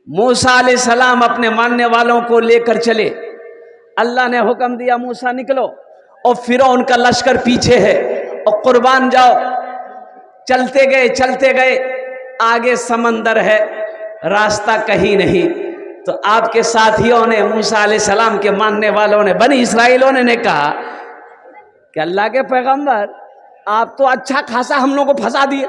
मूसा अलैहिस्सलाम अपने मानने वालों को लेकर चले। अल्लाह ने हुक्म दिया मूसा निकलो, और फिरौन का लश्कर पीछे है, और कुर्बान जाओ। चलते गए, आगे समंदर है, रास्ता कहीं नहीं। तो आपके साथियों ने, मूसा अलैहिस्सलाम के मानने वालों ने, बनी इस्राइलों ने कहा कि अल्लाह के पैगंबर, आप तो अच्छा खासा हम लोगों को फंसा दिए।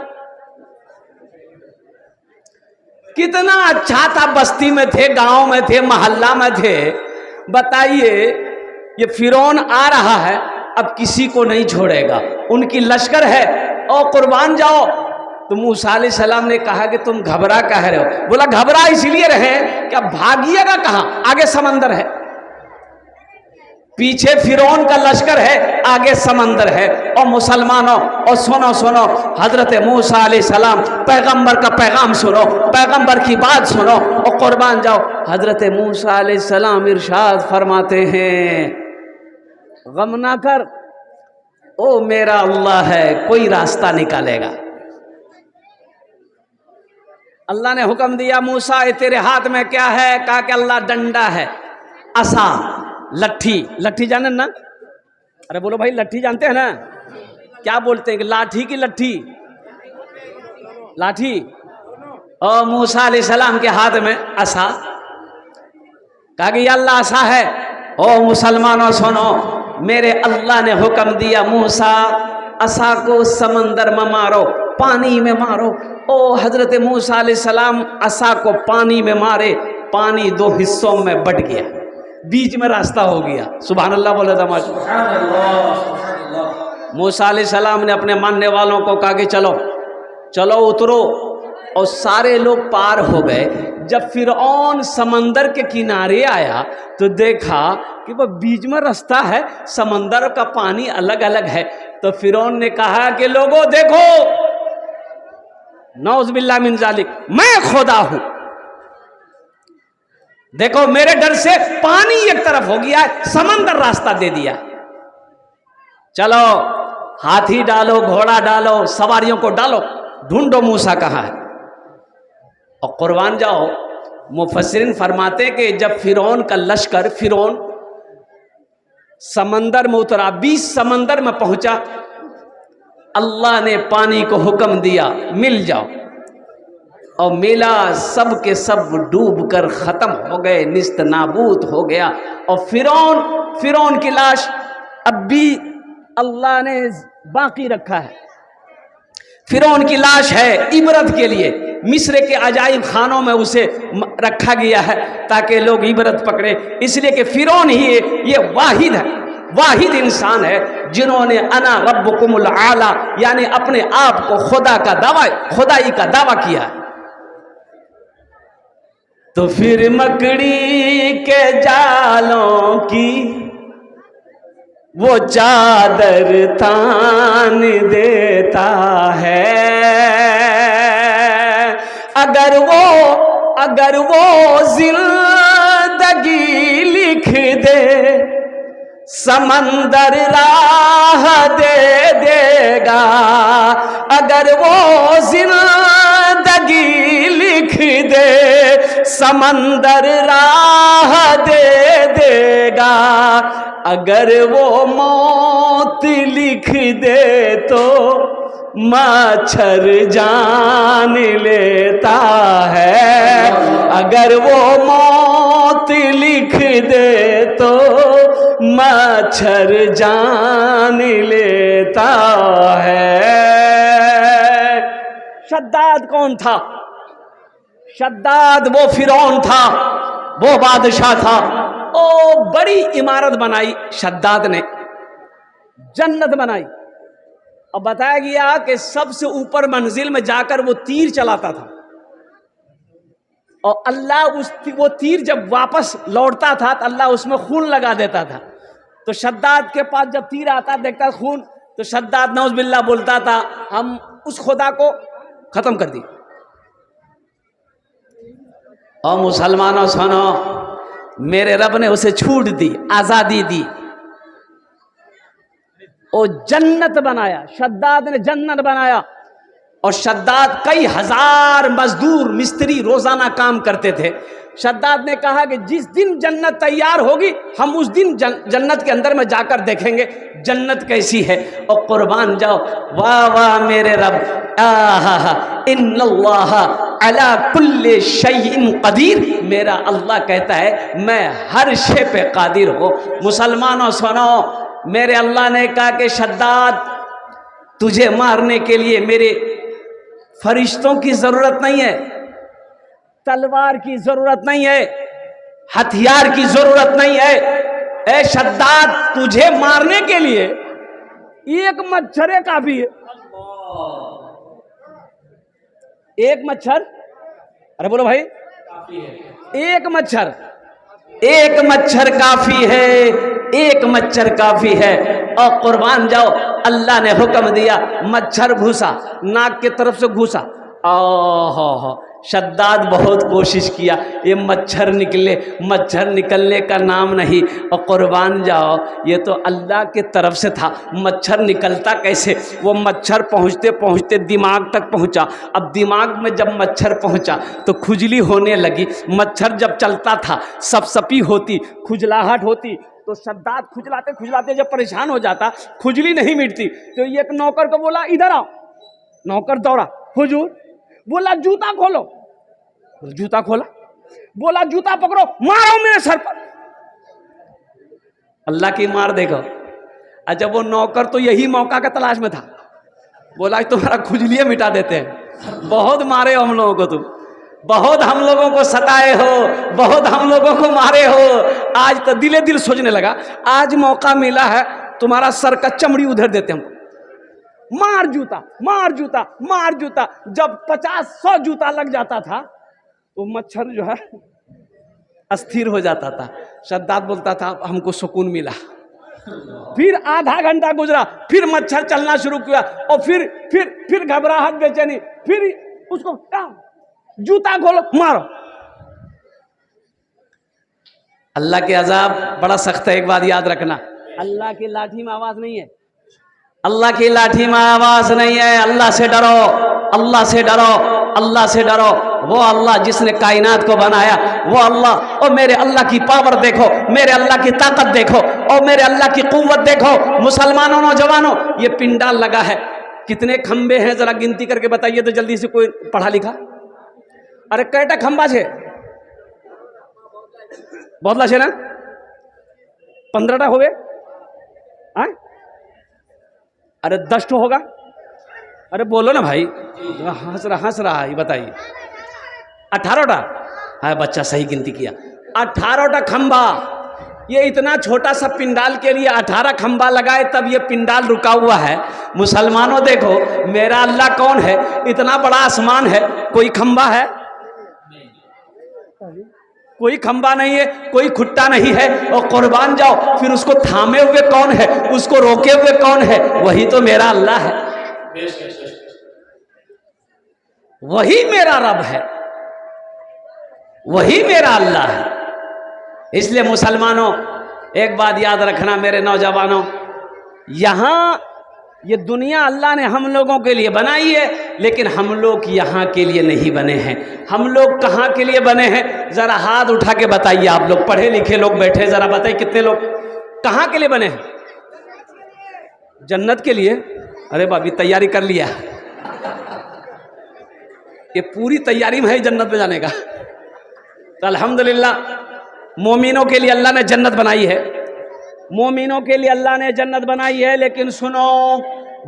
कितना अच्छा था, बस्ती में थे, गांव में थे, मोहल्ला में थे। बताइए, ये फिरौन आ रहा है, अब किसी को नहीं छोड़ेगा, उनकी लश्कर है, और कुर्बान जाओ। तो मूसा अलैहिस्सलाम ने कहा कि तुम घबरा कह रहे हो? बोला घबरा इसलिए रहे कि अब भागिएगा कहां, आगे समंदर है, पीछे फिरौन का लश्कर है, आगे समंदर है। और मुसलमानों, और सुनो हजरत मूसा अलैहिस्सलाम, पैगंबर का पैगाम सुनो, पैगंबर की बात सुनो, और कुर्बान जाओ। हजरत मूसा अलैहिस्सलाम इरशाद फरमाते हैं, गम ना कर, ओ मेरा अल्लाह है, कोई रास्ता निकालेगा। अल्लाह ने हुक्म दिया, मूसा तेरे हाथ में क्या है? कहा कि अल्लाह डंडा है, असा, लट्ठी जाने ना? अरे बोलो भाई, लट्ठी जानते हैं ना? क्या बोलते हैं कि लाठी की लट्ठी? लाठी। और मूसा अलैहिस्सलाम के हाथ में असा। कहा कि अल्लाह असा है। ओ मुसलमानों सुनो, मेरे अल्लाह ने हुक्म दिया, मूसा असा को समंदर में मारो, पानी में मारो। ओ हजरत मूसा अलैहिस्सलाम असा को पानी में मारे, पानी दो हिस्सों में बट गया, बीच में रास्ता हो गया। सुभान अल्लाह बोला था मूसा अलैहिस्सलाम ने अपने मानने वालों को कहा कि चलो चलो उतरो, और सारे लोग पार हो गए। जब फिरौन समंदर के किनारे आया तो देखा कि वह बीच में रास्ता है, समंदर का पानी अलग अलग है। तो फिरौन ने कहा कि लोगों देखो, नौज़ बिल्लाह मिन ज़ालिक, मैं खुदा हूं, देखो मेरे डर से पानी एक तरफ हो गया, समंदर रास्ता दे दिया। चलो हाथी डालो, घोड़ा डालो, सवारियों को डालो, ढूंढो मूसा कहाँ है, और कुर्बान जाओ। मुफस्सिरीन फरमाते कि जब फिरौन का लश्कर, फिरौन समंदर में उतरा, 20 समंदर में पहुंचा, अल्लाह ने पानी को हुक्म दिया मिल जाओ, और मिला, सब के सब डूब कर खत्म हो गए, निस्त नाबूद हो गया। और फिरौन की लाश अब भी अल्लाह ने बाकी रखा है। फिरौन की लाश है इबरत के लिए, मिस्र के अजाइब खानों में उसे रखा गया है ताकि लोग इबरत पकड़े, इसलिए कि फिरौन ही ये वाहिद इंसान है जिन्होंने अना रब्बुकुमुल आला, यानी अपने आप को खुदाई का दावा किया। तो फिर मकड़ी के जालों की वो चादर तान देता है, अगर वो जिंदगी लिख दे, समंदर राह दे देगा। अगर वो जिंदगी लिख दे, समंदर राह दे देगा। अगर वो मौत लिख दे तो मच्छर जान लेता है। अगर वो मौत लिख दे तो मच्छर जान लेता है। शद्दाद कौन था? शद्दाद वो फिरौन था, वो बादशाह था। ओ बड़ी इमारत बनाई शद्दाद ने, जन्नत बनाई, और बताया गया कि सबसे ऊपर मंजिल में जाकर वो तीर चलाता था, और अल्लाह वो तीर जब वापस लौटता था तो अल्लाह उसमें खून लगा देता था। तो शद्दाद के पास जब तीर आता देखता खून, तो शद्दाद नौज़ बिल्लाह बोलता था, हम उस खुदा को खत्म कर दी। और मुसलमानों सुनो, मेरे रब ने उसे छूट दी, आजादी दी, ओ जन्नत बनाया, शद्दाद ने जन्नत बनाया। और शद्दाद कई हजार मजदूर मिस्त्री रोजाना काम करते थे। शद्दाद ने कहा कि जिस दिन जन्नत तैयार होगी हम उस दिन जन्नत के अंदर में जाकर देखेंगे जन्नत कैसी है। और कुर्बान जाओ, वाह वाह मेरे रब, इन्नल्लाह अला कुल्ले शैइन कदीर। मेरा अल्लाह कहता है मैं हर शे पे कादिर हूँ। मुसलमानों सुनो, मेरे अल्लाह ने कहा कि शद्दाद तुझे मारने के लिए मेरे फरिश्तों की जरूरत नहीं है, तलवार की जरूरत नहीं है, हथियार की जरूरत नहीं है। ए शद्दाद, तुझे मारने के लिए एक मच्छर काफी है। एक मच्छर, अरे बोलो भाई, एक मच्छर, एक मच्छर काफी है, एक मच्छर काफी है। और कुर्बान जाओ, अल्लाह ने हुक्म दिया, मच्छर घुसा, नाक के तरफ से घुसा। हो शद्दाद बहुत कोशिश किया, ये मच्छर निकले, मच्छर निकलने का नाम नहीं। और कुर्बान जाओ, ये तो अल्लाह के तरफ से था, मच्छर निकलता कैसे? वो मच्छर पहुँचते पहुँचते दिमाग तक पहुँचा। अब दिमाग में जब मच्छर पहुँचा तो खुजली होने लगी। मच्छर जब चलता था सपसपी होती, खुजलाहट होती। तो शद्दाद खुजलाते खुजलाते जब परेशान हो जाता, खुजली नहीं मिटती, तो ये एक नौकर को बोला इधर आओ। नौकर दौड़ा, हुजूर। बोला जूता खोलो, जूता खोला। बोला जूता पकड़ो, मारो मेरे सर पर। अल्लाह की मार देखो। जब वो नौकर तो यही मौका का तलाश में था, बोला तुम्हारा खुजलियां मिटा देते हैं, बहुत मारे हो हम लोगों को, तुम बहुत हम लोगों को सताए हो, बहुत हम लोगों को मारे हो। आज तो दिले दिल सोचने लगा, आज मौका मिला है, तुम्हारा सर का चमड़ी उधर देते हम। मार जूता, मार जूता, मार जूता। जब 50-100 जूता लग जाता था तो मच्छर जो है अस्थिर हो जाता था। शद्दाद बोलता था हमको सुकून मिला। फिर आधा घंटा गुजरा, फिर मच्छर चलना शुरू किया, और फिर घबराहट, बेचैनी। फिर उसको जूता खोलो, मारो। अल्लाह के अजाब बड़ा सख्त है। एक बात याद रखना, अल्लाह की लाठी में आवाज नहीं है, अल्लाह की लाठी में आवाज नहीं है। अल्लाह से डरो, अल्लाह से डरो, अल्लाह से डरो। वो अल्लाह जिसने कायनात को बनाया, वो अल्लाह। और मेरे अल्लाह की पावर देखो, मेरे अल्लाह की ताकत देखो, और मेरे अल्लाह की कुव्वत देखो। मुसलमानों, नौजवानों, ये पिंडाल लगा है, कितने खंबे हैं जरा गिनती करके बताइए तो जल्दी से, कोई पढ़ा लिखा। अरे कैटा खंबा छे? बहुतला छे ना? 15टा हो गए? अरे 10 तो होगा। अरे बोलो ना भाई, हंस रहा है, बताइए। 18टा? हाँ बच्चा सही गिनती किया, 18टा खंबा। ये इतना छोटा सा पिंडाल के लिए 18 खंबा लगाए तब ये पिंडाल रुका हुआ है। मुसलमानों देखो, मेरा अल्लाह कौन है? इतना बड़ा आसमान है, कोई खंबा है? कोई खंबा नहीं है, कोई खुट्टा नहीं है। और कुर्बान जाओ, फिर उसको थामे हुए कौन है? उसको रोके हुए कौन है? वही तो मेरा अल्लाह है, वही मेरा रब है, वही मेरा अल्लाह है। इसलिए मुसलमानों, एक बात याद रखना, मेरे नौजवानों, यहां ये दुनिया अल्लाह ने हम लोगों के लिए बनाई है, लेकिन हम लोग यहाँ के लिए नहीं बने हैं। हम लोग कहाँ के लिए बने हैं? जरा हाथ उठा के बताइए। आप लोग पढ़े लिखे लोग बैठे, जरा बताइए कितने लोग कहाँ के लिए बने हैं? जन्नत के लिए। अरे भाभी तैयारी कर लिया, ये पूरी तैयारी में है जन्नत में जाने का। तो अल्हम्दुलिल्लाह, मोमिनों के लिए अल्लाह ने जन्नत बनाई है, मोमिनों के लिए अल्लाह ने जन्नत बनाई है। लेकिन सुनो,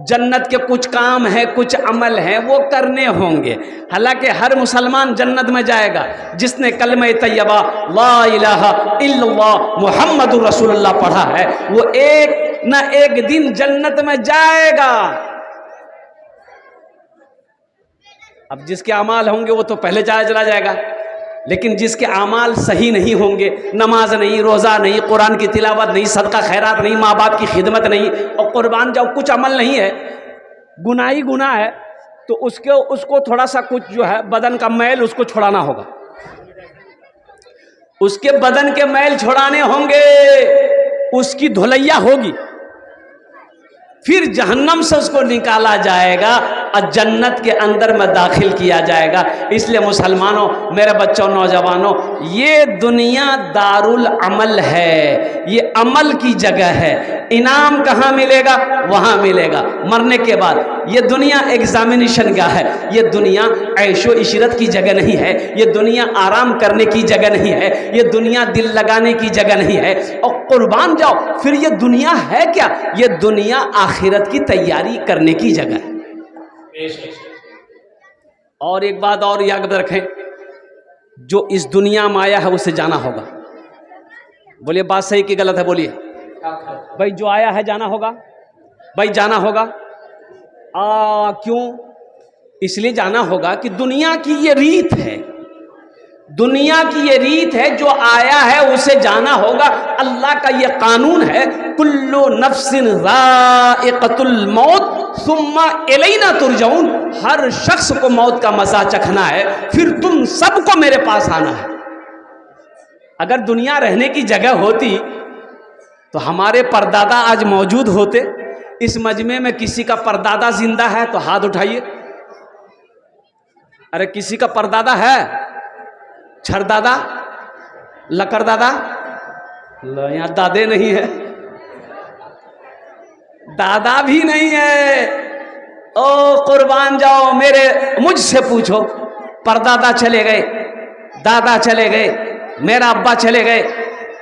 जन्नत के कुछ काम है, कुछ अमल हैं, वो करने होंगे। हालांकि हर मुसलमान जन्नत में जाएगा जिसने कलमे तैयबा ला इलाहा इल्लल्लाह मुहम्मदुर रसूलुल्लाह पढ़ा है, वो एक न एक दिन जन्नत में जाएगा। अब जिसके अमाल होंगे वो तो पहले चला जाएगा, लेकिन जिसके आमाल सही नहीं होंगे, नमाज नहीं, रोज़ा नहीं, कुरान की तिलावत नहीं, सदका खैरात नहीं, माँ बाप की खिदमत नहीं, और कुर्बान जाओ कुछ अमल नहीं है, गुनाह ही गुनाह है, तो उसको थोड़ा सा कुछ जो है बदन का मैल उसको छुड़ाना होगा, उसके बदन के मैल छुड़ाने होंगे, उसकी धुलैया होगी, फिर जहन्नम से उसको निकाला जाएगा। और जन्नत के अंदर में दाखिल किया जाएगा। इसलिए मुसलमानों, मेरे बच्चों, नौजवानों, ये दुनिया दारुल अमल है, ये अमल की जगह है। इनाम कहाँ मिलेगा? वहाँ मिलेगा मरने के बाद। ये दुनिया एग्जामिनेशन का है, ये दुनिया ऐशो इशरत की जगह नहीं है, ये दुनिया आराम करने की जगह नहीं है, ये दुनिया दिल लगाने की जगह नहीं है। और कुर्बान जाओ, फिर ये दुनिया है क्या? ये दुनिया आखिरत की तैयारी करने की जगह है। और एक बात और याद रखें, जो इस दुनिया में आया है उसे जाना होगा। बोलिए बात सही कि गलत है? बोलिए भाई, जो आया है जाना होगा, भाई जाना होगा। क्यों? इसलिए जाना होगा कि दुनिया की ये रीत है, दुनिया की ये रीत है, जो आया है उसे जाना होगा। अल्लाह का ये कानून है, कुल्लु नफ्सिन ज़ाइक़तुल मौत सुम्मा इलैना तुरजऊन। हर शख्स को मौत का मज़ा चखना है, फिर तुम सबको मेरे पास आना है। अगर दुनिया रहने की जगह होती तो हमारे परदादा आज मौजूद होते। इस मजमे में किसी का परदादा जिंदा है तो हाथ उठाइए। अरे किसी का परदादा है? छरदादा, लकड़दादा? यहाँ दादे नहीं है, दादा भी नहीं है। ओ कुर्बान जाओ, मेरे मुझसे पूछो, परदादा चले गए, दादा चले गए, मेरा अब्बा चले गए,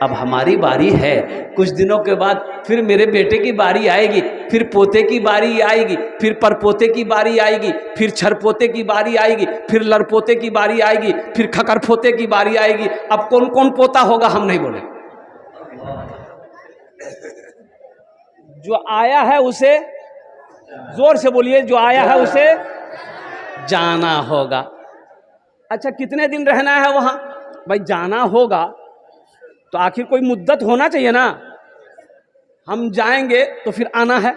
अब हमारी बारी है। कुछ दिनों के बाद फिर मेरे बेटे की बारी आएगी, फिर पोते की बारी आएगी, फिर परपोते की बारी आएगी, फिर छरपोते की बारी आएगी, फिर लड़पोते की बारी आएगी, फिर खकरपोते की बारी आएगी। अब कौन कौन पोता होगा हम नहीं बोले। जो आया है उसे, जोर से बोलिए, जो आया है उसे जाना होगा। अच्छा, कितने दिन रहना है वहां? भाई जाना होगा तो आखिर कोई मुद्दत होना चाहिए ना। हम जाएंगे तो फिर आना है।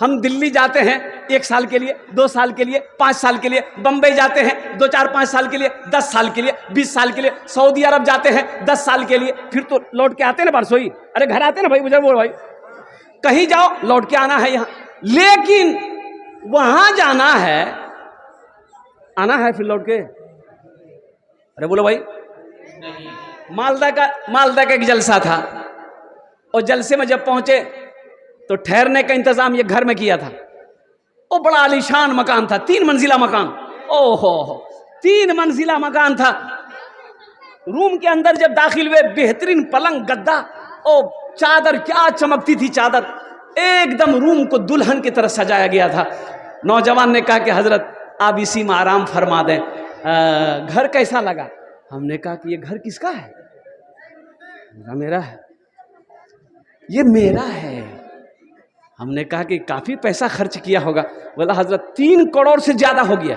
हम दिल्ली जाते हैं 1 साल के लिए, 2 साल के लिए, 5 साल के लिए, बंबई जाते हैं 2, 4, 5 साल के लिए, 10 साल के लिए, 20 साल के लिए, सऊदी अरब जाते हैं 10 साल के लिए, फिर तो लौट के आते हैं ना परसोई। अरे घर आते हैं ना भाई, मुझे बोल भाई, कहीं जाओ लौट के आना है यहाँ। लेकिन वहां जाना है, आना है फिर लौट के। अरे बोलो भाई, मालदा का एक जलसा था, और जलसे में जब पहुंचे तो ठहरने का इंतजाम ये घर में किया था। वो बड़ा आलीशान मकान था, 3 मंजिला मकान। ओहो, 3 मंजिला मकान था। रूम के अंदर जब दाखिल हुए, बेहतरीन पलंग, गद्दा, ओ चादर, क्या चमकती थी चादर, एकदम रूम को दुल्हन की तरह सजाया गया था। नौजवान ने कहा कि हजरत आप इसी में आराम फरमा दें, घर कैसा लगा? हमने कहा कि ये घर किसका है? मेरा है। ये मेरा है। हमने कहा कि काफी पैसा खर्च किया होगा। बोला हजरत 3 करोड़ से ज्यादा हो गया।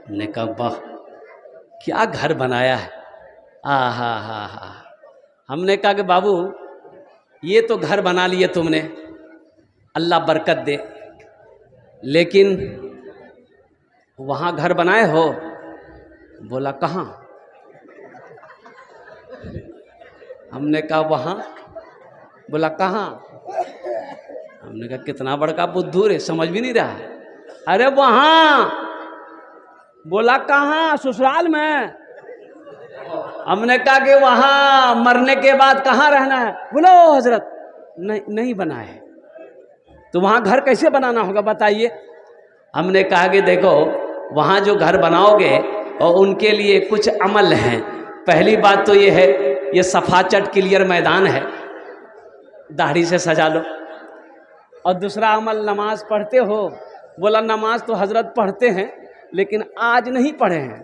हमने कहा वाह, क्या घर बनाया है। हा। हमने कहा कि बाबू ये तो घर बना लिए तुमने, अल्लाह बरकत दे, लेकिन वहां घर बनाए हो? बोला कहाँ? हमने कहा वहाँ। बोला कहाँ? हमने कहा कितना बड़का बुद्धू रे, समझ भी नहीं रहा। अरे वहाँ। बोला कहाँ? ससुराल में। हमने कहा कि वहाँ मरने के बाद कहाँ रहना है? बोलो हजरत नहीं बना है। तो वहाँ घर कैसे बनाना होगा बताइए? हमने कहा कि देखो, वहाँ जो घर बनाओगे और उनके लिए कुछ अमल हैं। पहली बात तो ये है, ये सफाचट क्लियर मैदान है, दाढ़ी से सजा लो। और दूसरा अमल, नमाज पढ़ते हो? बोला नमाज तो हजरत पढ़ते हैं, लेकिन आज नहीं पढ़े हैं।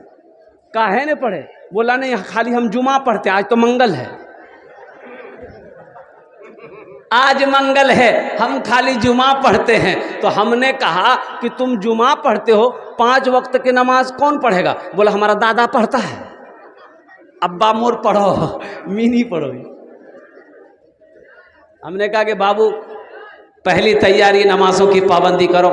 काहे ने पढ़े? बोला नहीं, खाली हम जुमा पढ़ते हैं, आज तो मंगल है, आज मंगल है, हम खाली जुमा पढ़ते हैं। तो हमने कहा कि तुम जुमा पढ़ते हो, 5 वक्त की नमाज कौन पढ़ेगा? बोला हमारा दादा पढ़ता है। अब्बा मोर पढ़ो, मीनी पढ़ो। हमने कहा कि बाबू पहली तैयारी नमाजों की पाबंदी करो,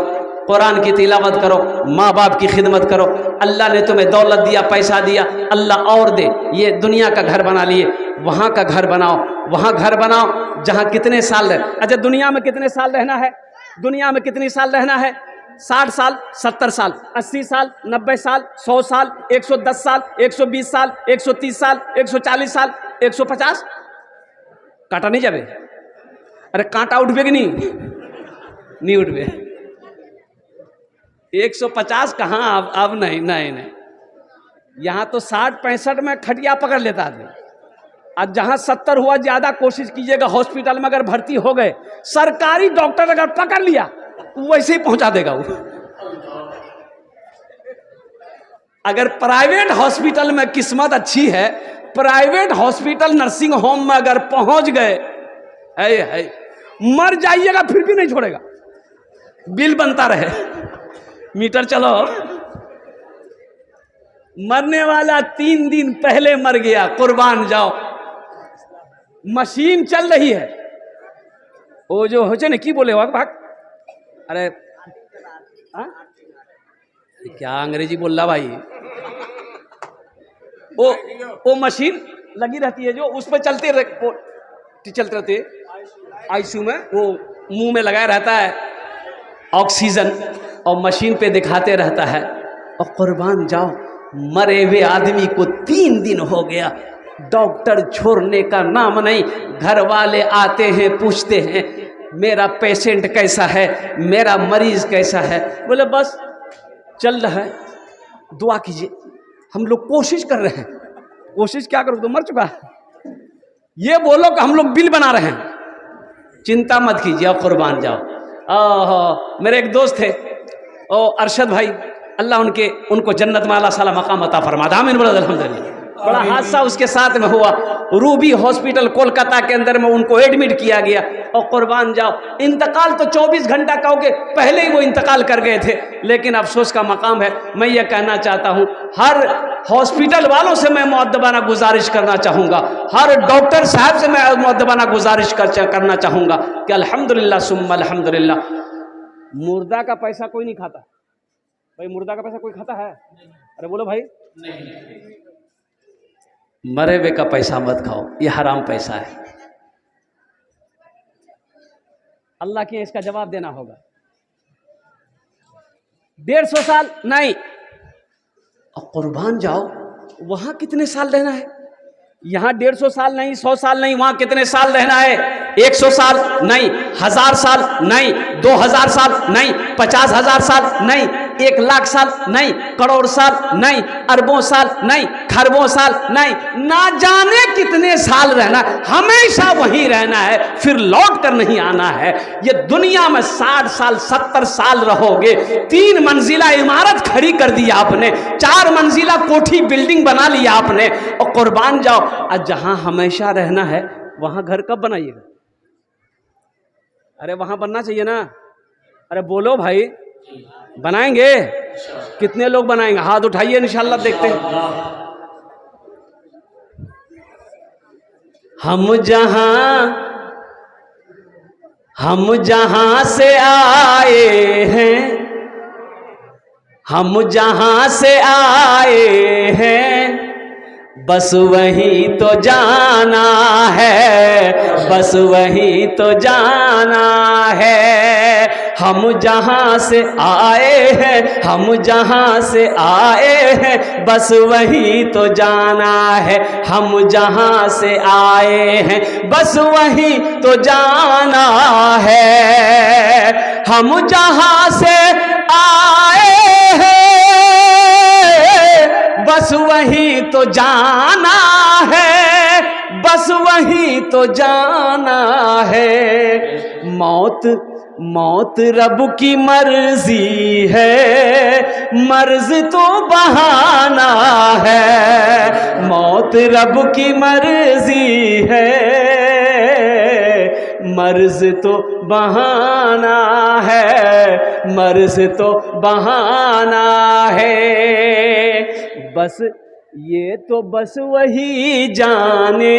कुरान की तिलावत करो, माँ बाप की खिदमत करो। अल्लाह ने तुम्हें दौलत दिया, पैसा दिया, अल्लाह और दे। ये दुनिया का घर बना लिए, वहाँ का घर बनाओ, वहाँ घर बनाओ जहाँ कितने साल रहे। अच्छा, दुनिया में कितने साल रहना है? दुनिया में कितनी साल रहना है? 60 साल, 70 साल, 80 साल, 90 साल, 100 साल, 110 साल, 120 साल, 130 साल, 140 साल, 150। कांटा नहीं जाबे? अरे कांटा उठबे कि नहीं उठबे। 150 कहाँ, अब नहीं नहीं नहीं। यहाँ तो 60-65 में खटिया पकड़ लेता आदमी। आज जहाँ 70 हुआ, ज्यादा कोशिश कीजिएगा हॉस्पिटल में अगर भर्ती हो गए, सरकारी डॉक्टर अगर पकड़ लिया वैसे ही पहुंचा देगा वो। अगर प्राइवेट हॉस्पिटल में किस्मत अच्छी है, प्राइवेट हॉस्पिटल नर्सिंग होम में अगर पहुंच गए, है मर जाइएगा फिर भी नहीं छोड़ेगा, बिल बनता रहे, मीटर चलो। मरने वाला 3 दिन पहले मर गया, कुर्बान जाओ। मशीन चल रही है, वो जो हो ना, की बोले भाग, अरे हाँ? क्या अंग्रेजी बोल रहा भाई। वो मशीन लगी रहती है जो उस पर चलते रहते, आईसीयू में वो मुंह में लगाया रहता है ऑक्सीजन, और मशीन पे दिखाते रहता है। और कुर्बान जाओ, मरे हुए आदमी को 3 दिन हो गया, डॉक्टर छोड़ने का नाम नहीं। घर वाले आते हैं, पूछते हैं मेरा पेशेंट कैसा है, मेरा मरीज कैसा है। बोले बस चल रहा है, दुआ कीजिए। हम लोग कोशिश कर रहे हैं। कोशिश क्या करो, तो मर चुका है। ये बोलो कि हम लोग बिल बना रहे हैं, चिंता मत कीजिए, कुर्बान जाओ। मेरे एक दोस्त थे, अरशद भाई, अल्लाह उनको जन्नत में अल्लाह साला मकाम अता फरमा, आमीन बोलो अल्हम्दुलिल्लाह। बड़ा हादसा उसके साथ में हुआ, रूबी हॉस्पिटल कोलकाता के अंदर में उनको एडमिट किया गया। और कुर्बान जाओ, इंतकाल तो 24 घंटा कहोगे पहले ही वो इंतकाल कर गए थे। लेकिन अफसोस का मकाम है। मैं ये कहना चाहता हूँ, हर हॉस्पिटल वालों से मैं मुअद्दबाना गुजारिश करना चाहूँगा, हर डॉक्टर साहब से मैं मुअद्दबाना गुजारिश करना चाहूँगा कि अल्हम्दुलिल्लाह सुम्मा अल्हम्दुलिल्लाह, मुर्दा का पैसा कोई नहीं खाता भाई। मुर्दा का पैसा कोई खाता है? अरे बोलो भाई, नहीं। मरे हुए का पैसा मत खाओ, ये हराम पैसा है। अल्लाह के इसका जवाब देना होगा। 150 साल नहीं, और कुर्बान जाओ, वहां कितने साल रहना है? यहाँ 150 साल नहीं, 100 साल नहीं, वहां कितने साल रहना है? 100 साल नहीं, 1000 साल नहीं, 2000 साल नहीं, 50,000 साल नहीं, 1,00,000 साल नहीं, करोड़ साल नहीं, अरबों साल नहीं, खरबों साल नहीं, ना जाने कितने साल रहना, हमेशा वहीं रहना है, फिर लौट कर नहीं आना है। ये दुनिया में 60 साल 70 साल रहोगे। 3 मंजिला इमारत खड़ी कर दी आपने, 4 मंजिला कोठी बिल्डिंग बना लिया आपने, और कुर्बान जाओ, आज जहां हमेशा रहना है वहां घर कब बनाइएगा? अरे वहां बनना चाहिए ना। अरे बोलो भाई, बनाएंगे? कितने लोग बनाएंगे? हाथ उठाइए, इंशाल्लाह देखते हैं। हम जहां से आए हैं, हम जहां से आए हैं, बस वहीं तो जाना है, बस वहीं तो जाना है। हम जहां से आए हैं, हम जहां से आए हैं, बस वहीं तो जाना है। हम जहां से आए हैं, बस वहीं तो जाना है। हम जहां से आए हैं, बस वहीं तो जाना है, बस वहीं तो जाना है। मौत रब की मर्जी है, मर्ज तो बहाना है। मौत रब की मर्जी है, मर्ज तो बहाना है, मर्ज तो बहाना है। बस ये तो बस वही जाने,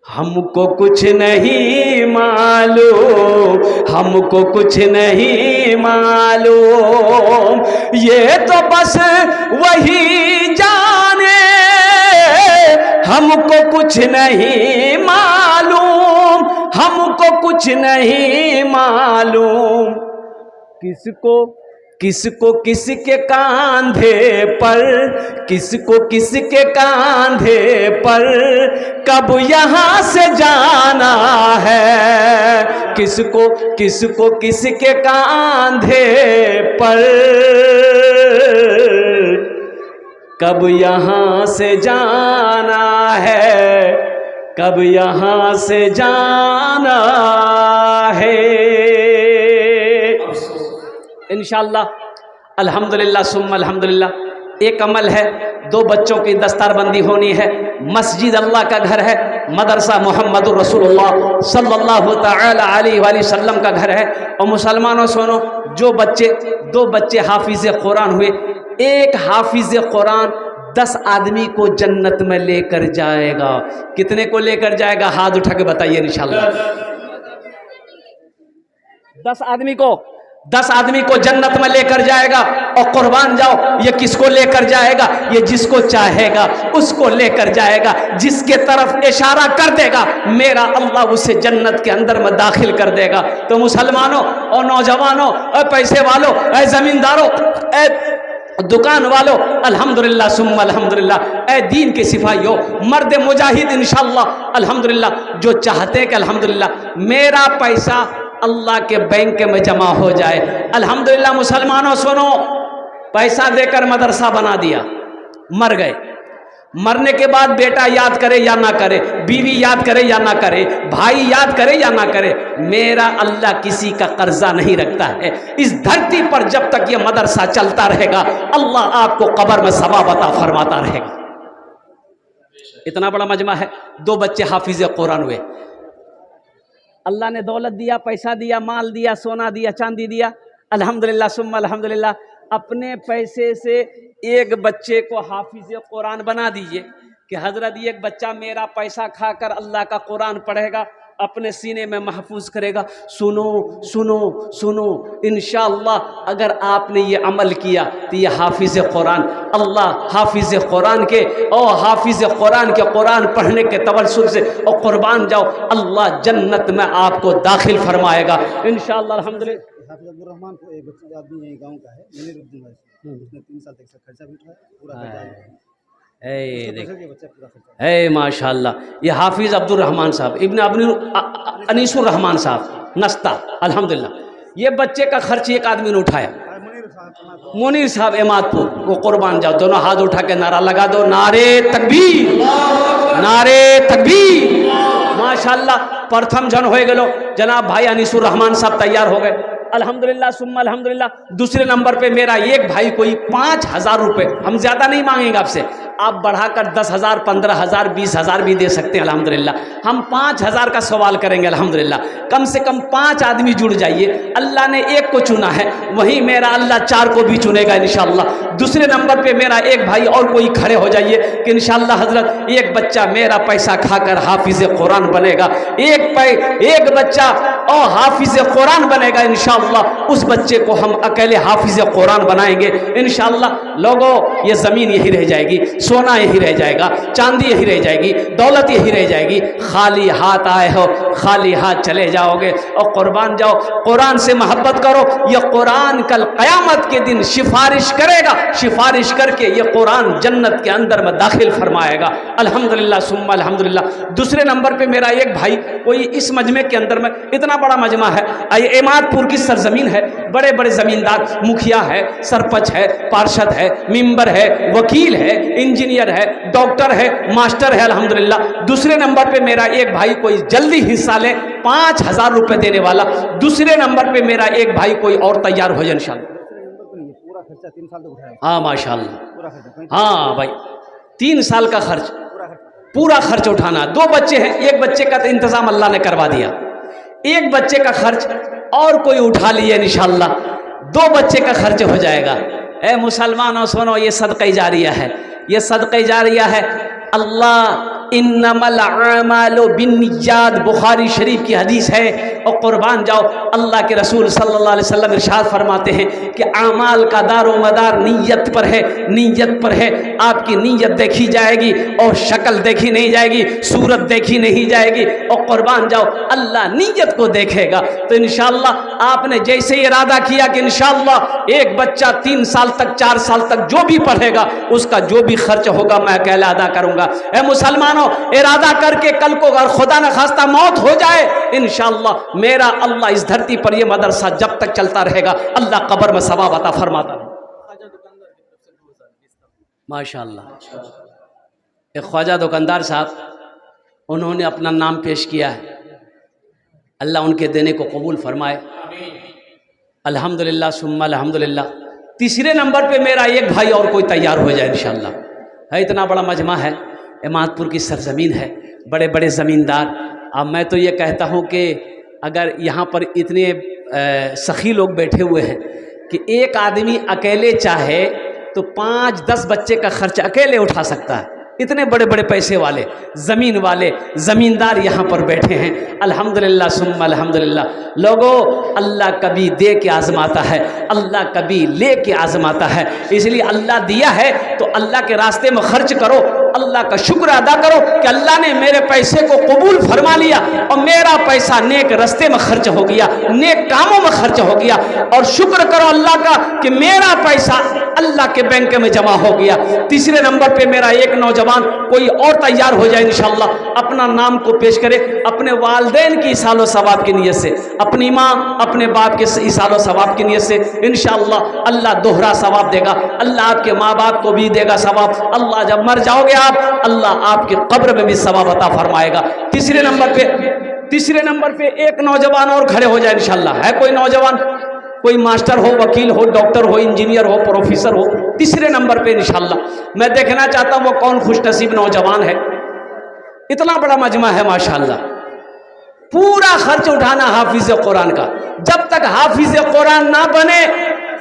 हमको कुछ नहीं मालूम, हमको कुछ नहीं मालूम। ये तो बस वही जाने, हमको कुछ नहीं मालूम, हम को कुछ नहीं मालूम, किसको किसके कांधे पर, किसको किसके कांधे पर कब यहाँ से जाना है, किसको किसके कांधे पर कब यहाँ से जाना है, कब यहाँ से जाना है। इंशाअल्लाह अल्हम्दुलिल्लाह सुम्मा अल्हम्दुलिल्लाह एक अमल है, 2 बच्चों की दस्तारबंदी होनी है। मस्जिद अल्लाह का घर है, मदरसा मोहम्मदुर रसूलुल्लाह सल्लल्लाहु तआला अलैहि वसल्लम का घर है। और मुसलमानों सुनो, जो बच्चे 2 बच्चे हाफिज कुरान हुए, एक हाफिज कुरान 10 आदमी को जन्नत में लेकर जाएगा। कितने को लेकर जाएगा? हाथ उठा के बताइए इंशाअल्लाह। 10 आदमी को जन्नत में लेकर जाएगा। और कुर्बान जाओ, ये किसको लेकर जाएगा? ये जिसको चाहेगा उसको लेकर जाएगा, जिसके तरफ इशारा कर देगा मेरा अल्लाह उसे जन्नत के अंदर में दाखिल कर देगा। तो मुसलमानों और नौजवानों और पैसे वालों, ऐ जमींदारों, ऐ दुकान वालों, अल्हम्दुलिल्लाह सुम्मा अल्हम्दुलिल्लाह, ऐ दीन के सिपाहियों, मर्द मुजाहिद इंशाअल्लाह अल्हम्दुलिल्लाह, जो चाहते हैं कि अल्हम्दुलिल्लाह मेरा पैसा अल्लाह के बैंक में जमा हो जाए। अल्हम्दुलिल्लाह मुसलमानों सुनो, पैसा देकर मदरसा बना दिया, मर गए। मरने के बाद बेटा याद करे या ना करे, बीवी याद करे या ना करे, भाई याद करे या ना करे, मेरा अल्लाह किसी का कर्जा नहीं रखता है। इस धरती पर जब तक ये मदरसा चलता रहेगा, अल्लाह आपको कब्र में सवाब अता फरमाता रहेगा। इतना बड़ा मजमा है। 2 बच्चे हाफिज कुरान हुए, अल्लाह ने दौलत दिया, पैसा दिया, माल दिया, सोना दिया, चांदी दिया, अल्हम्दुलिल्लाह सुम्मा अल्हम्दुलिल्लाह। अपने पैसे से एक बच्चे को हाफिज कुरान बना दीजिए कि हजरत एक बच्चा मेरा पैसा खाकर अल्लाह का कुरान पढ़ेगा, अपने सीने में महफूज करेगा। सुनो सुनो सुनो, इंशाअल्लाह अगर आपने ये अमल किया तो ये हाफिज कुरान, अल्लाह हाफिज कुरान के और हाफिज कुरान के कुरान पढ़ने के तवल्सुल से और कुर्बान जाओ, अल्लाह जन्नत में आपको दाखिल फरमाएगा इंशाअल्लाह। अल्हम्दुलिल्लाह। हाफिज अब्दुर रहमान को एक बच्चा आदमी यही गांव का है, मुनीरुद्दीन भाई, उसने 3 साल तक खर्चा भी उठाया, पूरा खर्चा है माशाअल्लाह। ये हाफिज अब्दुर रहमान साहब, इब्न अनीसुर रहमान साहब नस्ता, अल्हम्दुलिल्लाह। ये बच्चे का खर्च एक आदमी ने उठाया, मुनीर साहब एमादपुर, वो कुर्बान जाओ। दोनों हाथ उठा के नारा लगा दो, नारे तकबीर, नारे तकबीर। माशाअल्लाह प्रथम जन हो गए जनाब भाई अनीसुर रहमान साहब तैयार हो गए, अल्हम्दुलिल्लाह सुम्मा अल्हम्दुलिल्लाह। दूसरे नंबर पे मेरा एक भाई कोई 5000 रुपये, हम ज़्यादा नहीं मांगेंगे आपसे, आप बढ़ाकर 10,000, 15,000, 20,000 भी दे सकते हैं अल्हम्दुलिल्लाह। हम 5,000 का सवाल करेंगे अल्हम्दुलिल्लाह। कम से कम 5 आदमी जुड़ जाइए। अल्लाह ने एक को चुना है, वहीं मेरा अल्लाह 4 को भी चुनेगा इंशाअल्लाह। दूसरे नंबर पे मेरा एक भाई और कोई खड़े हो जाइए कि इंशाअल्लाह हजरत एक बच्चा मेरा पैसा खाकर हाफिज कुरान बनेगा, एक बच्चा और हाफिज कुरान बनेगा इंशाअल्लाह। उस बच्चे को हम अकेले हाफिज कुरान बनाएंगे इंशाअल्लाह। लोगों, ये ज़मीन यही रह जाएगी, सोना यही रह जाएगा, चांदी यही रह जाएगी, दौलत यही रह जाएगी। खाली हाथ आए हो, खाली हाथ चले जाओगे। और कुर्बान जाओ, कुरान से मोहब्बत करो। ये कुरान कल क़यामत के दिन सिफारिश करेगा, सिफारिश करके ये कुरान जन्नत के अंदर में दाखिल फरमाएगा अल्हम्दुलिल्लाह सुम्मा अल्हम्दुलिल्लाह। दूसरे नंबर पे मेरा एक भाई, कोई इस मजमे के अंदर में, इतना बड़ा मजमा है, एमादपुर की सरजमीन है, बड़े बड़े ज़मींदार, मुखिया है, सरपंच है, पार्षद है, मेंबर है, वकील है, इंजीनियर है, डॉक्टर है, मास्टर है अल्हम्दुलिल्लाह। दूसरे नंबर पे मेरा एक भाई कोई जल्दी हिस्सा ले, 5000 रुपये देने वाला। दूसरे नंबर पे मेरा एक भाई कोई और तैयार हो जाए इंशाअल्लाह। पूरा खर्चा 3 साल तक उठाया। हाँ माशाअल्लाह, हाँ भाई 3 साल का खर्च, पूरा खर्च उठाना। 2 बच्चे हैं, एक बच्चे का तो इंतजाम अल्लाह ने करवा दिया, एक बच्चे का खर्च और कोई उठा लिए इंशाअल्लाह, 2 बच्चे का खर्च हो जाएगा। ए मुसलमानों सुनो, ये सदक़े जारिया है, ये सदक़े जारिया है। अल्लाह इन्नमल आमालु बिन्नियात, बुखारी शरीफ की हदीस है। और कुर्बान जाओ, अल्लाह के रसूल सल्लल्लाहु अलैहि वसल्लम इरशाद फरमाते हैं कि आमाल का दारो मदार नीयत पर है, नीयत पर है। आपकी नीयत देखी जाएगी और शक्ल देखी नहीं जाएगी, सूरत देखी नहीं जाएगी। और कुर्बान जाओ, अल्लाह नीयत को देखेगा। तो इंशाअल्लाह आपने जैसे इरादा किया कि इंशाअल्लाह एक बच्चा 3 साल तक 4 साल तक जो भी पढ़ेगा उसका जो भी खर्च होगा मैं अकेला अदा करूंगा। ए मुसलमानों, इरादा करके कल को अगर खुदा न खास्ता मौत हो जाए, इंशाअल्लाह मेरा अल्लाह इस धरती पर यह मदरसा जब तक चलता रहेगा अल्लाह कब्र में सवाब अता फरमाता है। माशाअल्लाह, एक ख्वाजा दुकानदार साहब, उन्होंने अपना नाम पेश किया है। अल्लाह उनके देने को कबूल फरमाए। अल्हम्दुलिल्लाह सुम्मा अल्हम्दुलिल्लाह। तीसरे नंबर पे मेरा एक भाई और कोई तैयार हो जाए इंशाअल्लाह। है इतना बड़ा मजमा है, इमादपुर की सरजमीन है, बड़े बड़े ज़मींदार। अब मैं तो ये कहता हूँ कि अगर यहाँ पर इतने सखी लोग बैठे हुए हैं कि एक आदमी अकेले चाहे तो 5-10 बच्चे का खर्च अकेले उठा सकता है। इतने बड़े बड़े पैसे वाले ज़मीन वाले ज़मींदार यहाँ पर बैठे हैं। अल्हम्दुलिल्लाह सुम्मा अल्हम्दुलिल्लाह। लोगों, अल्लाह कभी दे के आज़माता है, अल्लाह कभी ले के आज़माता है। इसलिए अल्लाह दिया है तो अल्लाह के रास्ते में खर्च करो, अल्लाह का शुक्र अदा करो कि अल्लाह ने मेरे पैसे को कबूल फरमा लिया और मेरा पैसा नेक रास्ते में खर्च हो गया, नेक कामों में खर्च हो गया। और शुक्र करो अल्लाह का कि मेरा पैसा अल्लाह के बैंक में जमा हो गया। तीसरे नंबर पे मेरा एक नौजवान कोई और तैयार हो जाए इंशाअल्लाह, अपना नाम को पेश करे अपने वालिदैन की इसालो सवाब की नीयत से, अपनी माँ अपने बाप के इसालो सवाब की नीयत से। इंशाअल्लाह अल्लाह दोहरा सवाब देगा, अल्लाह आपके माँ बाप को भी देगा सवाब। अल्लाह जब मर जाओगे आप, अल्लाह आपके कब्र में भी सवाब अता फरमाएगा। तीसरे नंबर पे एक नौजवान और खड़े हो जाए इंशाअल्लाह। है कोई नौजवान, कोई मास्टर हो, वकील हो, डॉक्टर हो, इंजीनियर हो, प्रोफेसर हो, तीसरे नंबर पे इंशाअल्लाह। मैं देखना चाहता हूँ वो कौन खुशनसीब नौजवान है। इतना बड़ा मजमा है माशाअल्लाह। पूरा खर्च उठाना हाफिज कुरान का। जब तक हाफिज कुरान ना बने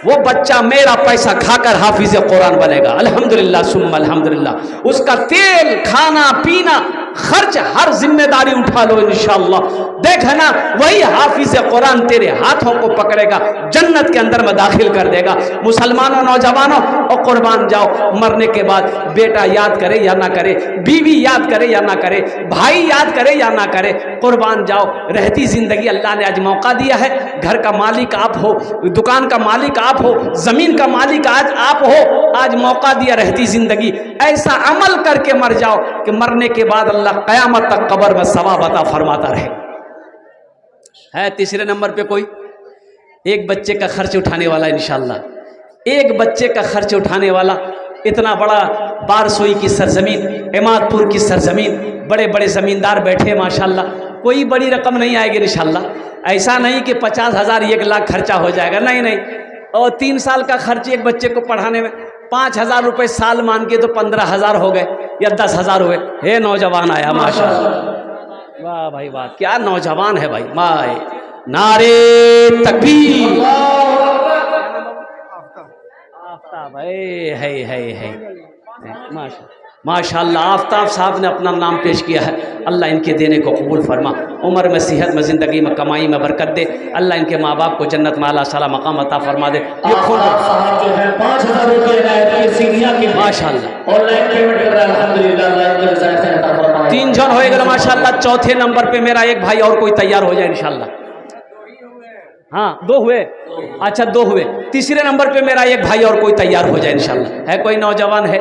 वो बच्चा मेरा पैसा खाकर हाफिज कुरान बनेगा। अल्हम्दुलिल्लाह सुम्मा अल्हम्दुलिल्लाह। उसका तेल, खाना पीना, खर्च हर जिम्मेदारी उठा लो इंशाअल्लाह। देखना वही हाफिज कुरान तेरे हाथों को पकड़ेगा, जन्नत के अंदर में दाखिल कर देगा। मुसलमानों, नौजवानों, और कुर्बान जाओ, मरने के बाद बेटा याद करे या ना करे, बीवी याद करे या ना करे, भाई याद करे या ना करे, कुर्बान जाओ। रहती जिंदगी अल्लाह ने आज मौका दिया है। घर का मालिक आप हो, दुकान का मालिक आप हो, जमीन का मालिक आज आप हो। आज मौका दिया रहती जिंदगी, ऐसा अमल करके मर जाओ कि मरने के बाद अल्लाह कयामत तक कब्र में सवाब अता फरमाता रहे। है तीसरे नंबर पे कोई एक बच्चे का खर्च उठाने वाला इंशाअल्लाह। एक बच्चे का खर्च उठाने वाला। इतना बड़ा बारसोई की सरजमीन, इमादपुर की सरजमीन, बड़े बड़े ज़मींदार बैठे माशाअल्लाह। कोई बड़ी रकम नहीं आएगी इंशाअल्लाह। ऐसा नहीं कि 50,000 1 लाख खर्चा हो जाएगा, नहीं नहीं। और 3 साल का खर्च एक बच्चे को पढ़ाने में 5,000 रुपये साल मान के तो 15,000 हो गए या 10,000 हुए। हे नौजवान आया माशाअल्लाह, वाह भाई वाह, क्या नौजवान है भाई। माए नारे तकबीर। आफ्ताब है माशाअल्लाह। आफ्ताब साहब ने अपना नाम पेश किया है। अल्लाह इनके देने को कबूल फरमा, उम्र में, सेहत में, ज़िंदगी में, कमाई में बरकत दे। अल्लाह इनके माँ बाप को जन्नत में आला साला मकाम अता फरमा दे। ये खूब माशाअल्लाह 3 जन हो गए माशाअल्लाह। चौथे नंबर पे मेरा एक भाई और कोई तैयार हो जाए इंशाअल्लाह। हाँ 2 हुए, अच्छा 2 हुए। तीसरे नंबर पे मेरा एक भाई और कोई तैयार हो जाए इंशाअल्लाह। है कोई नौजवान है,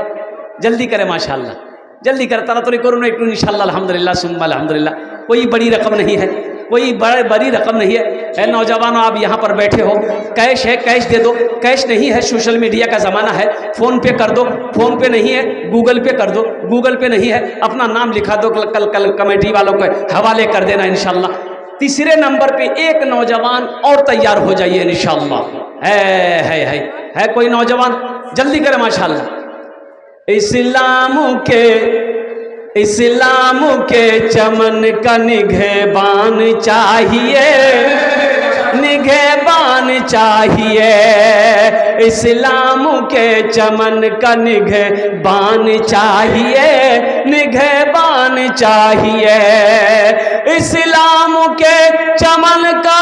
जल्दी करे माशाअल्लाह, जल्दी करे। तारा तो करो नहीं इंशाअल्लाह। अल्हम्दुलिल्लाह सुम्मा अल्हम्दुलिल्लाह। कोई बड़ी रकम नहीं है, कोई बड़ी रकम नहीं है। नौजवानों, आप यहाँ पर बैठे हो, कैश है कैश दे दो, कैश नहीं है सोशल मीडिया का ज़माना है, फ़ोन पे कर दो, फ़ोन पे नहीं है गूगल पे कर दो, गूगल पे नहीं है अपना नाम लिखा दो, कल कमेटी वालों को हवाले कर देना इंशाअल्लाह। तीसरे नंबर पे एक नौजवान और तैयार हो जाइए इंशाअल्लाह। है कोई नौजवान, जल्दी करें माशाअल्लाह। इस्लाम के चमन का निगहबान चाहिए, निगहबान चाहिए, इस्लाम के चमन का निगहबान चाहिए, निगहबान चाहिए, इस्लाम के चमन का,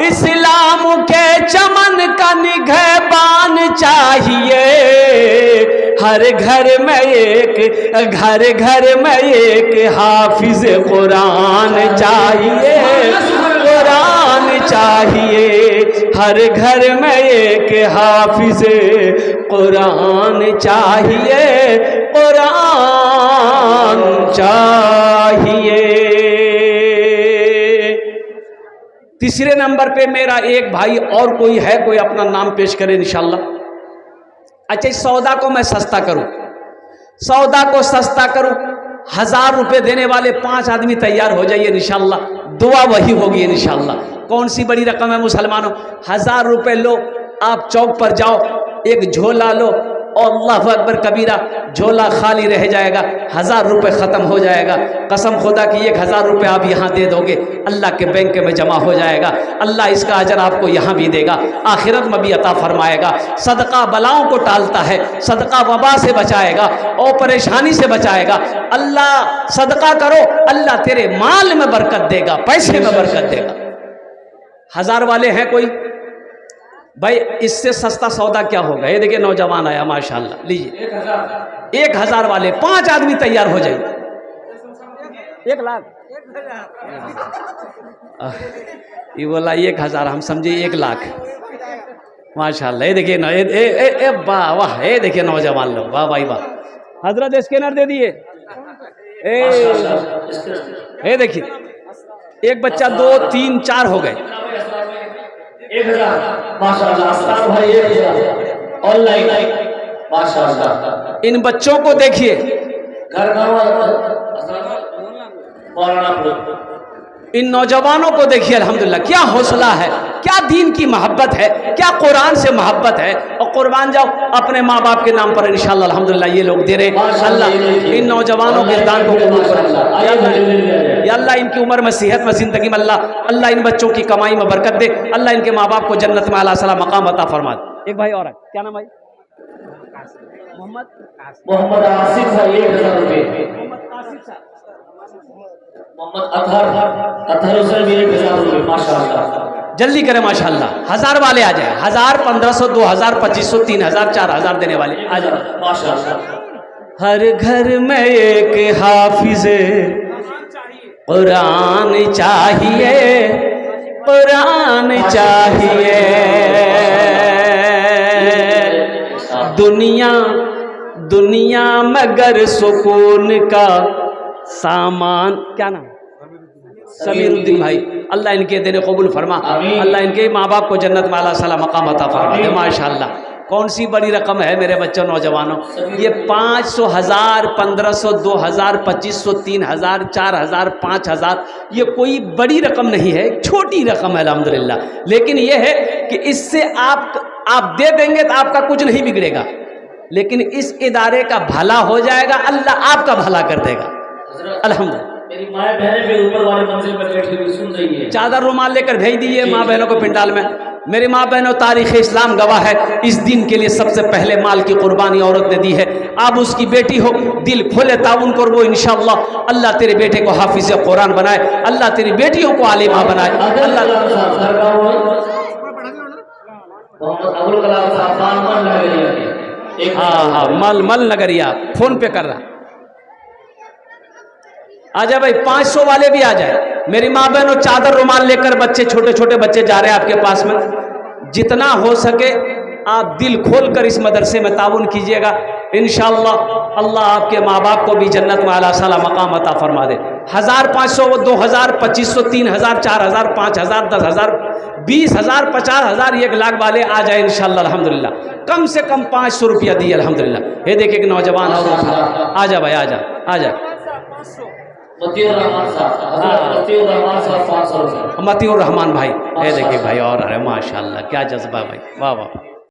इस्लाम के चमन का निगहबान चाहिए। हर घर में एक, घर घर में एक हाफिज कुरान चाहिए, कुरान चाहिए, हर घर में एक हाफिज कुरान चाहिए, कुरान चाहिए। तीसरे नंबर पे मेरा एक भाई और कोई है, कोई अपना नाम पेश करे इंशाल्लाह। अच्छा, इस सौदा को मैं सस्ता करूं, सौदा को सस्ता करूं, 1000 रुपये देने वाले 5 आदमी तैयार हो जाइए इंशाल्लाह, दुआ वही होगी इंशाल्लाह। कौन सी बड़ी रकम है मुसलमानों, 1000 रुपये लो, आप चौक पर जाओ, एक झोला लो और अल्लाह अकबर कबीरा, झोला खाली रह जाएगा, 1000 रुपये ख़त्म हो जाएगा। कसम खुदा की 1000 रुपये आप यहाँ दे दोगे, अल्लाह के बैंक में जमा हो जाएगा, अल्लाह इसका अजर आपको यहाँ भी देगा, आखिरत में भी अता फरमाएगा। सदका बलाओं को टालता है, सदका वबा से बचाएगा और परेशानी से बचाएगा। अल्लाह सदका करो, अल्लाह तेरे माल में बरकत देगा, पैसे में बरकत देगा। 1000 वाले हैं कोई भाई, इससे सस्ता सौदा क्या होगा? ये देखिए नौजवान आया माशाल्लाह, लीजिए 1000 वाले 5 आदमी तैयार हो जाएंगे। 1 लाख ये बोला 1000, हम समझे 1 लाख। माशाल्लाह, ये देखिए ना, वाह वाह, ये देखिए नौजवान लोग, वाह भाई वाह। हजरत स्कैनर दे दिए, ये देखिए एक बच्चा 2 3 4 हो गए। 1000 माशाअल्लाह भाई, 1000 ऑनलाइन माशाअल्लाह। इन बच्चों को देखिए, घर इन नौजवानों को देखिए, अल्हम्दुलिल्लाह क्या हौसला है, क्या दीन की मोहब्बत है, क्या कुरान से मोहब्बत है। और कुर्बान जाओ अपने माँ बाप के नाम पर इंशाअल्लाह अल्हम्दुलिल्लाह ये लोग दे रहे। अल्लाह इन नौजवानों के दान को कबूल करे, या अल्लाह इनकी उम्र में, सेहत में, जिंदगी में अल्लाह इन बच्चों की कमाई में बरकत दे, अल्लाह इनके माँ बाप को जन्नत में आला सला मकाम अता फरमा दे। एक भाई और है, क्या नाम भाई? मोहम्मद आसिफ भाई 1000 रुपये। मोहम्मद अतहर हुसैन 1000 रुपये माशाअल्लाह। जल्दी करें माशाअल्लाह, 1000 वाले आ जाए, 1000 1500 2000 2500 3000 4000 देने वाले आ जाए माशाअल्लाह। हर घर में एक हाफिज कुरान चाहिए, कुरान चाहिए, दुनिया मगर सुकून का सामान। क्या नाम? समीरुद्दीन भाई, अल्लाह इनके देने कबूल फरमा, अल्लाह इनके माँ बाप को जन्नत में आला सला मकाम अता फरमा दे माशाअल्लाह। कौन सी बड़ी रकम है मेरे बच्चों नौजवानों, ये 500 1000 1500 2000 2500 3000 4000 5000 ये कोई बड़ी रकम नहीं है, छोटी रकम है अल्हम्दुलिल्लाह। लेकिन ये है कि इससे आप दे देंगे तो आपका कुछ नहीं बिगड़ेगा, लेकिन इस इदारे का भला हो जाएगा, अल्लाह आपका भला कर देगा अल्हम्दुलिल्लाह। मेरी माँ बहनें भी ऊपर वाले मंजिल पर बैठी हुई सुन रही है। चादर रुमाल लेकर भेज दीजिए माँ बहनों को पिंडाल में। मेरी माँ बहनों, तारीख़ इस्लाम गवाह है, इस दिन के लिए सबसे पहले माल की कुर्बानी औरत ने दी है। आप उसकी बेटी हो, दिल खोले ताउन कर, वो इंशाअल्लाह अल्लाह तेरे बेटे को हाफिज़ कुरान बनाए, अल्लाह तेरी बेटियों को आलिमा बनाए। अल्लाह हाँ मल नगरिया फोन पे कर रहा। आ जाए भाई, 500 वाले भी आ जाए। मेरी माँ बहनों, चादर रुमाल लेकर बच्चे, छोटे छोटे बच्चे जा रहे हैं आपके पास में। जितना हो सके आप दिल खोल कर इस मदरसे में ताउन कीजिएगा, इंशाअल्लाह अल्लाह आपके माँ बाप को भी जन्नत में आला साला मकाम अता फरमा दे। 1000 500 2000 2500 3000 4000 5000 10000 20000 50000 1 लाख वाले आ जाए इंशाअल्लाह अल्हम्दुलिल्लाह। कम से कम 500 रुपया दिए अल्हम्दुलिल्लाह। ये देखिए कि नौजवान और आ जा भाई, आ जा मतीउर रहमान भाई, ये देखिए भाई और अरे माशाअल्लाह क्या जज्बा भाई, वाह वाह।